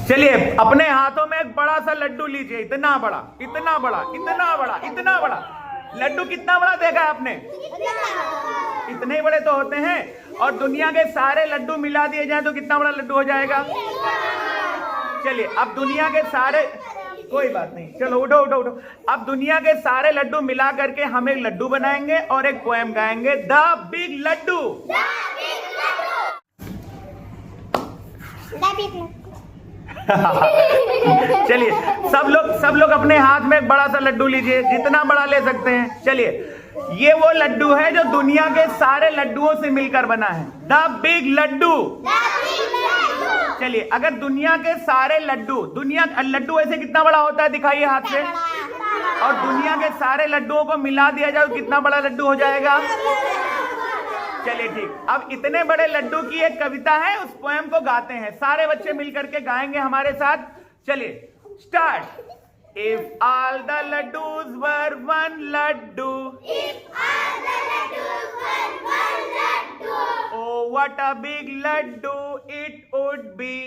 चलिए अपने हाथों में एक बड़ा सा लड्डू लीजिए, इतना बड़ा, इतना बड़ा, इतना बड़ा, इतना बड़ा। लड्डू कितना बड़ा देखा है आपने? इतने बड़े तो होते हैं। और दुनिया के सारे लड्डू मिला दिए जाए तो कितना बड़ा लड्डू हो जाएगा? चलिए अब दुनिया के सारे, कोई बात नहीं, चलो उठो उठो उठो। अब दुनिया के सारे लड्डू मिला करके हम एक लड्डू बनाएंगे और एक पोएम गाएंगे, द बिग लड्डू। चलिए सब लोग अपने हाथ में एक बड़ा सा लड्डू लीजिए, जितना बड़ा ले सकते हैं। चलिए ये वो लड्डू है जो दुनिया के सारे लड्डुओं से मिलकर बना है, द बिग लड्डू। चलिए अगर दुनिया के सारे लड्डू ऐसे कितना बड़ा होता है, दिखाइए हाथ से। और दुनिया के सारे लड्डुओं को मिला दिया जाए तो कितना बड़ा लड्डू हो जाएगा? चलिए ठीक। अब इतने बड़े लड्डू की एक कविता है, उस पोएम को गाते हैं, सारे बच्चे मिलकर के गाएंगे हमारे साथ। चलिए start. If all the laddus were one laddu, oh what a big laddu it would be.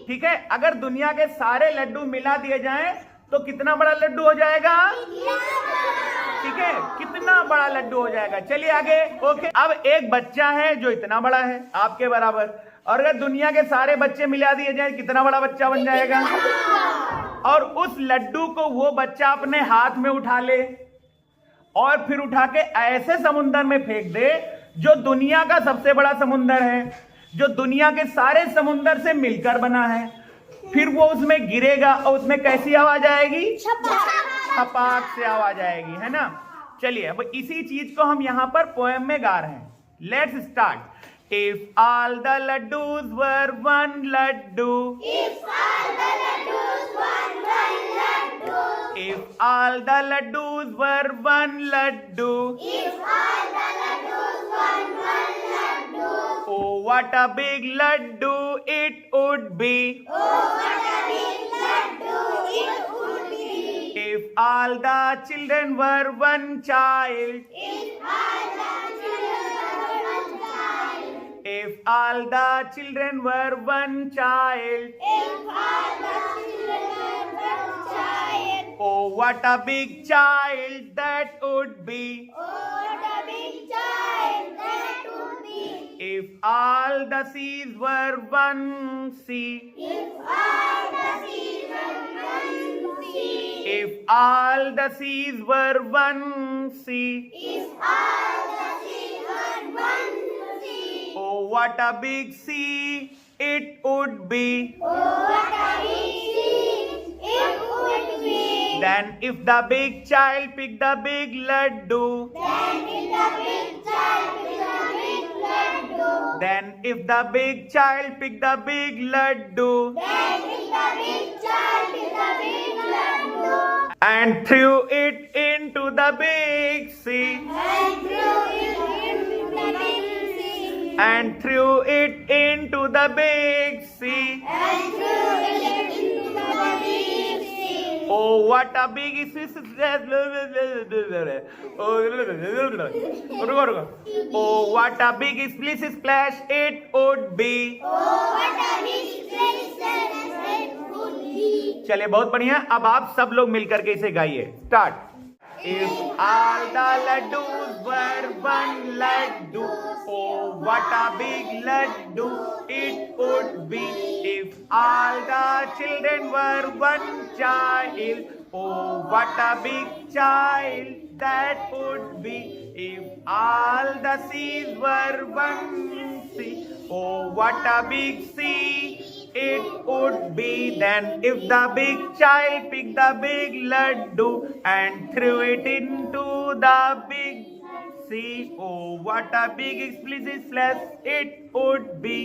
ठीक है, अगर दुनिया के सारे लड्डू मिला दिए जाएं तो कितना बड़ा लड्डू हो जाएगा? ठीक है, कितना बड़ा लड्डू हो जाएगा। चलिए आगे। ओके, अब एक बच्चा है जो इतना बड़ा है, आपके बराबर, और अगर दुनिया के सारे बच्चे मिला दिए जाए कितना बड़ा बच्चा बन जाएगा? और उस लड्डू को वो बच्चा अपने हाथ में उठा ले और फिर उठा के ऐसे समुद्र में फेंक दे जो दुनिया का सबसे बड़ा समुद्र है, जो दुनिया के सारे समुद्र से मिलकर बना है। फिर वो उसमें गिरेगा और उसमें कैसी आवाज आएगी? छपाक से आवाज आएगी, है ना। चलिए अब इसी चीज को हम यहां पर पोएम में गा रहे हैं। Let's start. If all the laddus were one laddu, if all the laddus were one laddu, oh what a big laddu it would be. If all the children were one child, if all the children were one child, oh what a big child that would be. If all the seas were one sea, if all the seas were one sea, oh what a big sea it would be. Then if the big child picked the big laddu, then if the big child picked the big laddu and threw it into the big sea, and threw it into the big sea, oh what a big oh what a big splash it would be. चलिए बहुत बढ़िया। अब आप सब लोग मिलकर के इसे गाइए। Start. If all the laddus were one laddu, oh what a big laddu it would be. If all the children were one child, oh what a big child that would be. If all the seas were one sea, oh what a big sea it would be. Then if the big child picked the big laddu and threw it into the big sea, oh what a big splash it would be.